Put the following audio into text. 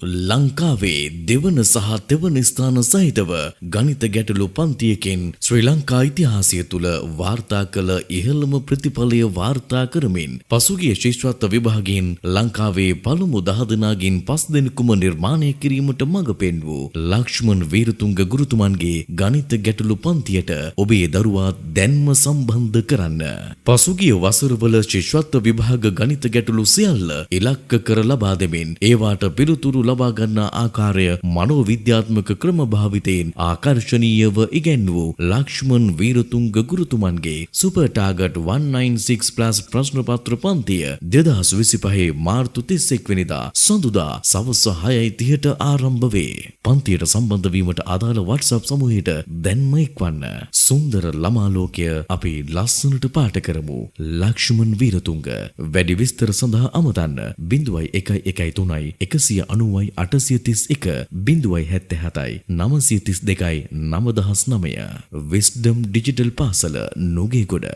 ලංකාවේ දෙවන සහ තෙවන ස්ථාන සහිතව ගණිත ගැටලු පන්තියකින් ශ්‍රී ලංකා ඉතිහාසය තුළ වාර්තා කළ ඉහළම ප්‍රතිඵලය වාර්තා කරමින් පසුගිය ශිෂ්‍යත්ව විභාගයෙන් ලංකාවේ පළමු 10 දෙනාගෙන් 5 දෙනෙකුම නිර්මාණය කිරීමට මඟ පෙන්වූ ලක්ෂ්මන් වීරතුංග ගුරුතුමන්ගේ ගණිත ගැටලු පන්තියට ඔබේ දරුවා දැන්ම සම්බන්ධ කරන්න. පසුගිය වසරවල ශිෂ්‍යත්ව විභාග ගණිත ගැටලු සියල්ල ඉලක්ක කර ලබා දෙමින් ඒවාට පිළිතුරු ලබා ගන්නා ආකාරය මනෝවිද්‍යාත්මක ක්‍රම භාවිතයෙන් ආකර්ෂණීයව ඉගැන්වූ ලක්ෂ්මන් වීරතුංග ගුරුතුමන්ගේ සුපර් ටාගට් 196+ ප්‍රශ්න පත්‍ර පන්තිය 2025 මාර්තු 31 වෙනිදා සඳුදා සවස් 6:30ට ආරම්භ වේ. පන්තියට සම්බන්ධ වීමට අදාළ WhatsApp සමූහයට දැන්ම එක්වන්න. සුන්දර ළමා ලෝකය අපි ලස්සනට පාට කරමු. ලක්ෂ්මන් වීරතුංග. වැඩි විස්තර සඳහා අමතන්න 0113 190 831 077 932 9009 විස්ඩම් ඩිජිටල් පාසල නුගේගොඩ.